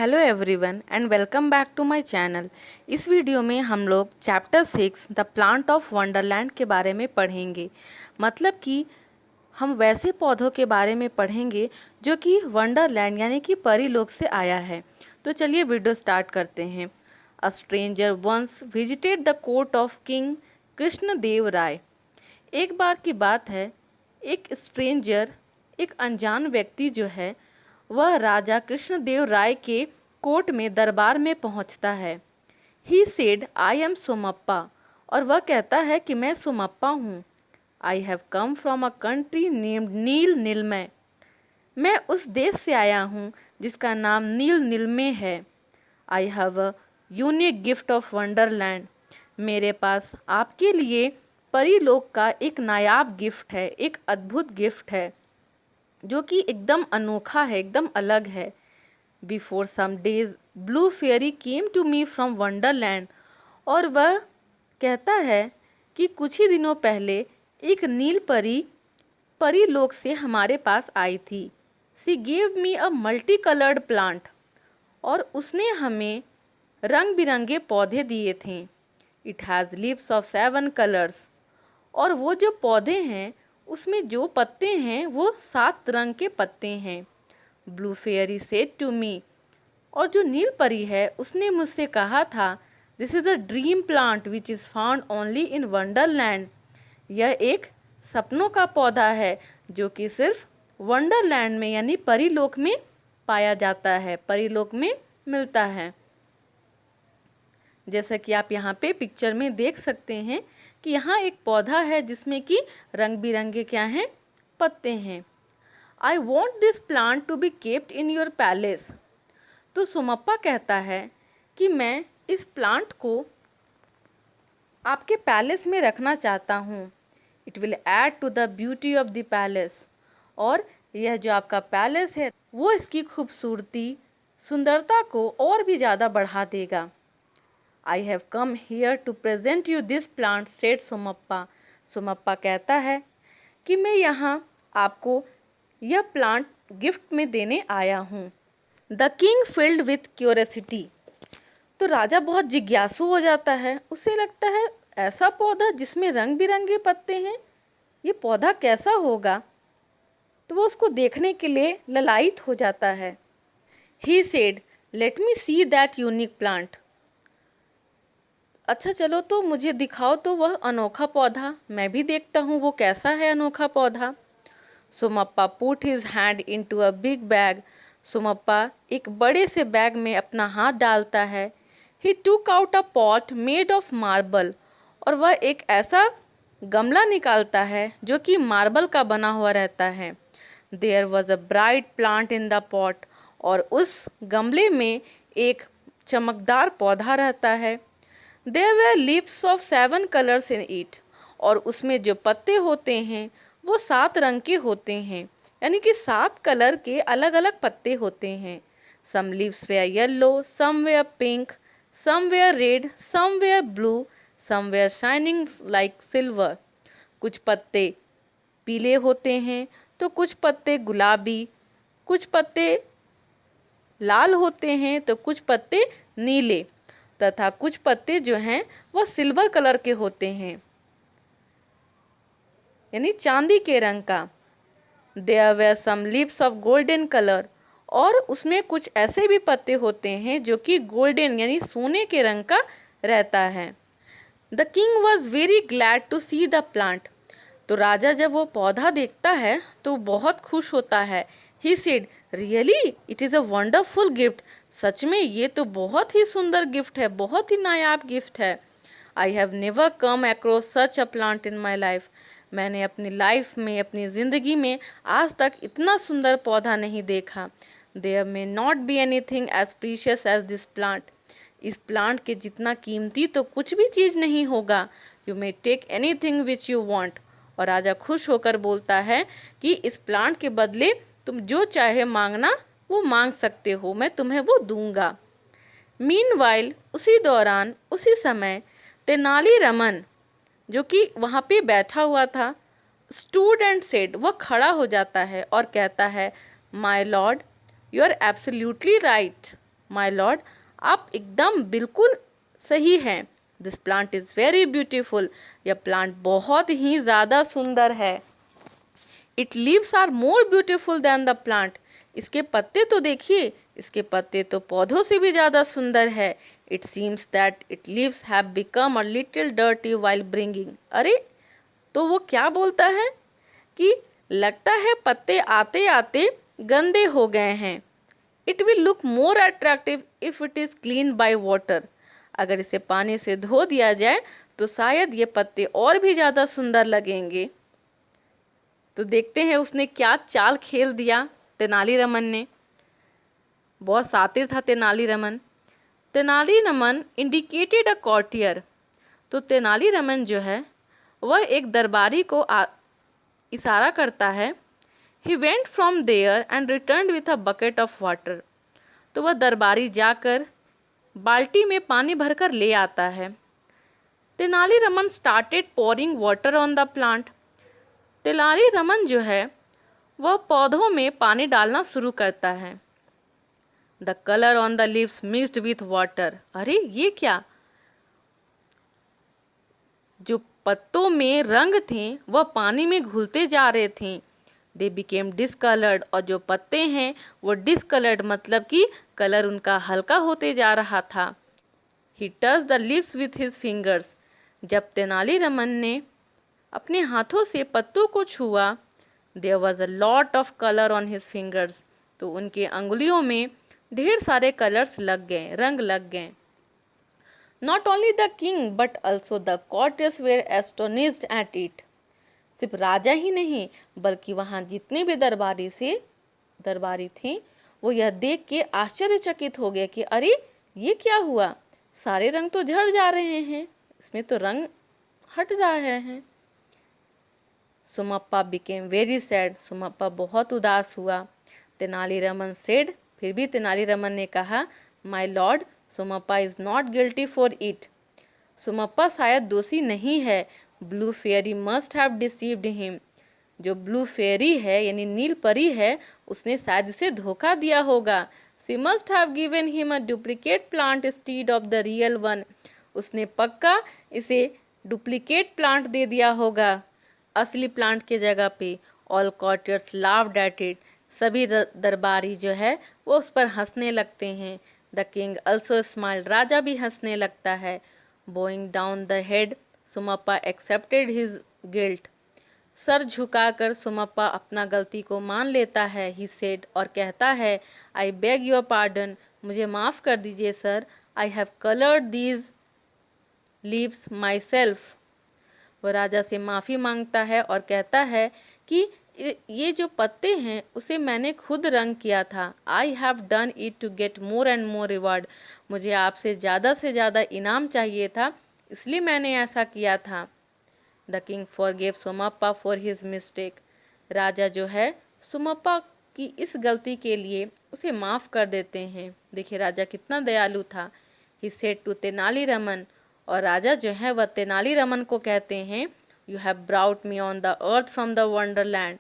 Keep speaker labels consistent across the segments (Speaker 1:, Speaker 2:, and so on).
Speaker 1: Hello everyone and welcome back to my channel. इस video में हम लोग chapter 6 the plant of Wonderland के बारे में पढ़ेंगे। मतलब कि हम वैसे पौधों के बारे में पढ़ेंगे जो कि वंडरलैंड यानी कि परीलोक से आया है। तो चलिए वीडियो स्टार्ट करते हैं। A stranger once visited the court of king Krishnadeva Raya. एक बार की बात है, एक स्ट्रेंजर, एक अनजान व्यक्ति जो है वह राजा कृष्णदेव राय के कोर्ट में दरबार में पहुंचता है। He said I am Somappa, और वह कहता है कि मैं सोमप्पा हूँ। I have come from a country named नील नीलमय। मैं उस देश से आया हूँ जिसका नाम नील नीलमय है। I have a unique gift of Wonderland. मेरे पास आपके लिए परीलोक का एक नायाब गिफ्ट है, एक अद्भुत गिफ्ट है जो कि एकदम अनोखा है, एकदम अलग है। Before some days blue fairy came to me from Wonderland. और वह कहता है कि कुछ ही दिनों पहले एक नील परी लोक से हमारे पास आई थी। सी gave me a multi coloured plant, और उसने हमें रंग बिरंगे पौधे दिए थे। It has leaves of 7 colours, और वो जो पौधे हैं उसमें जो पत्ते हैं वो 7 रंग के पत्ते हैं। Blue fairy said to me, और जो नील परी है उसने मुझसे कहा था, this is a dream plant which is found only in Wonderland. यह एक सपनों का पौधा है जो कि सिर्फ वंडरलैंड में यानी परीलोक में पाया जाता है, परीलोक में मिलता है। जैसा कि आप यहाँ पे पिक्चर में देख सकते हैं कि यहाँ एक पौधा है जिसमें कि रंग बिरंगे क्या हैं, पत्ते हैं। I want this plant to be kept in your palace. तो सोमप्पा कहता है कि मैं इस प्लांट को आपके पैलेस में रखना चाहता हूँ। It will add to the beauty of the palace, और यह जो आपका पैलेस है वो इसकी खूबसूरती, सुंदरता को और भी ज़्यादा बढ़ा देगा। I have come here to present you this plant, said Somappa. Somappa कहता है कि मैं यहाँ आपको यह प्लांट गिफ्ट में देने आया हूँ। The king filled with curiosity. तो राजा बहुत जिज्ञासु हो जाता है। उसे लगता है ऐसा पौधा जिसमें रंग बिरंगे पत्ते हैं, ये पौधा कैसा होगा। तो वो उसको देखने के लिए ललायित हो जाता है। He said let me see that unique plant. अच्छा चलो तो मुझे दिखाओ तो वह अनोखा पौधा, मैं भी देखता हूँ वो कैसा है अनोखा पौधा। Somappa put his hand into a big bag. Somappa एक बड़े से बैग में अपना हाथ डालता है। He took out a pot made of marble, और वह एक ऐसा गमला निकालता है जो कि मार्बल का बना हुआ रहता है। There was a bright plant in the pot, और उस गमले में एक चमकदार पौधा रहता है। There were leaves of 7 colors in it, और उसमें जो पत्ते होते हैं वो 7 रंग के होते हैं, यानी कि 7 कलर के अलग अलग पत्ते होते हैं। Some leaves were yellow, some were pink, some were red, some were blue, some were shining like silver. कुछ पत्ते पीले होते हैं तो कुछ पत्ते गुलाबी, कुछ पत्ते लाल होते हैं तो कुछ पत्ते नीले, तथा कुछ पत्ते जो हैं वह सिल्वर कलर के होते हैं, यानी चांदी के रंग का। There were some leaves of golden colour, और उसमें कुछ ऐसे भी पत्ते होते हैं जो कि गोल्डन यानी सोने के रंग का रहता है। The king was very glad to see the plant. तो राजा जब वो पौधा देखता है तो बहुत खुश होता है। He said really it is a wonderful gift. सच में ये तो बहुत ही सुंदर गिफ्ट है, बहुत ही नायाब गिफ्ट है। I have never come across such a plant in my life. मैंने अपनी लाइफ में, अपनी ज़िंदगी में आज तक इतना सुंदर पौधा नहीं देखा। There may not be anything as precious as this plant. इस प्लांट के जितना कीमती तो कुछ भी चीज़ नहीं होगा। You may take anything which you want. और राजा खुश होकर बोलता है कि इस प्लांट के बदले तुम जो चाहे मांगना वो मांग सकते हो, मैं तुम्हें वो दूंगा। मीनवाइल उसी दौरान, उसी समय तेनालीरामन जो कि वहाँ पे बैठा हुआ था, स्टूड एंड सेड, वह खड़ा हो जाता है और कहता है, my lord you are absolutely right. My lord, आप एकदम बिल्कुल सही हैं। This plant is very beautiful. यह प्लांट बहुत ही ज़्यादा सुंदर है। It leaves are more beautiful than the plant. इसके पत्ते तो देखिए, इसके पत्ते तो पौधों से भी ज़्यादा सुंदर है। It seems that it leaves have become a little dirty while bringing. अरे, तो वो क्या बोलता है कि लगता है पत्ते आते आते गंदे हो गए हैं। It will look more attractive if it is clean by water. अगर इसे पानी से धो दिया जाए तो शायद ये पत्ते और भी ज़्यादा सुंदर लगेंगे। तो देखते हैं उसने क्या चाल खेल दिया तेनालीरामन ने। बहुत शातिर था तेनालीरामन। तेनालीरामन इंडिकेटेड अ कॉर्टियर। तो तेनालीरामन जो है वह एक दरबारी को इशारा करता है। He went from there and return with a bucket of water. तो वह दरबारी जाकर बाल्टी में पानी भरकर ले आता है। Tenali Raman started pouring water on the plant. Tenali Raman जो है वह पौधों में पानी डालना शुरू करता है। The colour on the leaves mixed with water. अरे, ये क्या? जो पत्तों में रंग थे वह पानी में घुलते जा रहे थे। They became discoloured. और जो पत्ते हैं वो डिसकलर्ड, मतलब कि कलर उनका हल्का होते जा रहा था। He touch the leaves with his fingers. जब तेनालीरामन ने अपने हाथों से पत्तों को छुआ, there was a lot of colour on his fingers. तो उनके अंगुलियों में ढेर सारे कलर्स लग गए, रंग लग गए। Not only the king but also the courtiers were astonished at it. सिर्फ राजा ही नहीं बल्कि वहाँ जितने भी दरबारी थे वो यह देख के आश्चर्यचकित हो गए कि अरे, ये क्या हुआ? सारे रंग तो झड़ जा रहे हैं, इसमें तो रंग हट रहे हैं। Somappa became very sad. Somappa बहुत उदास हुआ। तेनालीरामन सेड। फिर भी तेनालीरामन ने कहा, my Lord, Somappa is not guilty for it. Somappa शायद दोषी नहीं है। Blue fairy must have deceived him. जो ब्लू फेयरी है यानी नील परी है, उसने शायद इसे धोखा दिया होगा। She must have given him a duplicate plant instead of the real one. उसने पक्का इसे डुप्लीकेट प्लांट दे दिया होगा असली प्लांट के जगह पे। All courtiers laughed at it. सभी दरबारी जो है वो उस पर हंसने लगते हैं। The king also smiled. राजा भी हंसने लगता है। Bowing down the head, Somappa accepted his guilt. सर झुकाकर सोमप्पा अपना गलती को मान लेता है। ही सेड, और कहता है, आई बेग योर पार्डन। मुझे माफ़ कर दीजिए sir. I have coloured these leaves my self. वह राजा से माफ़ी मांगता है और कहता है कि ये जो पत्ते हैं उसे मैंने खुद रंग किया था। I have done it to get more and more reward. मुझे आपसे ज़्यादा इनाम चाहिए था, इसलिए मैंने ऐसा किया था। The king forgave Somappa for his mistake. राजा जो है सोमप्पा की इस गलती के लिए उसे माफ़ कर देते हैं। देखिए राजा कितना दयालु था। He said to Tenaliraman. और राजा जो है वह तेनालीरामन को कहते हैं, you have brought me on the earth from the wonderland.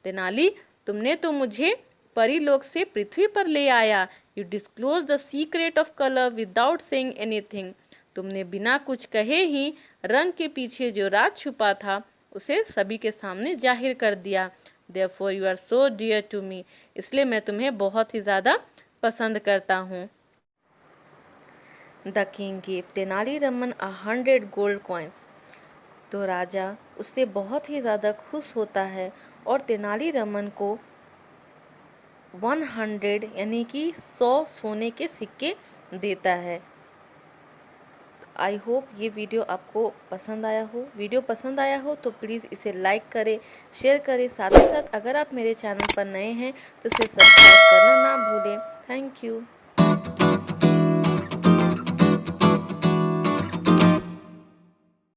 Speaker 1: Tenali, तुमने तो मुझे परीलोक से पृथ्वी पर ले आया। You disclose the secret of colour without saying anything. तुमने बिना कुछ कहे ही रंग के पीछे जो राज छुपा था उसे सभी के सामने जाहिर कर दिया। Therefore you are so dear to me। इसलिए मैं तुम्हें बहुत ही ज़्यादा पसंद करता हूँ। The king gave Tenali Raman 100 gold coins. तो राजा उससे बहुत ही ज़्यादा खुश होता है और तेनालीरामन को 100 यानी कि 100 सोने के सिक्के देता है। आई होप ये वीडियो आपको पसंद आया हो। वीडियो पसंद आया हो तो प्लीज़ इसे लाइक करें, शेयर करें। साथ ही साथ अगर आप मेरे चैनल पर नए हैं तो इसे सब्सक्राइब करना ना भूलें। Thank you.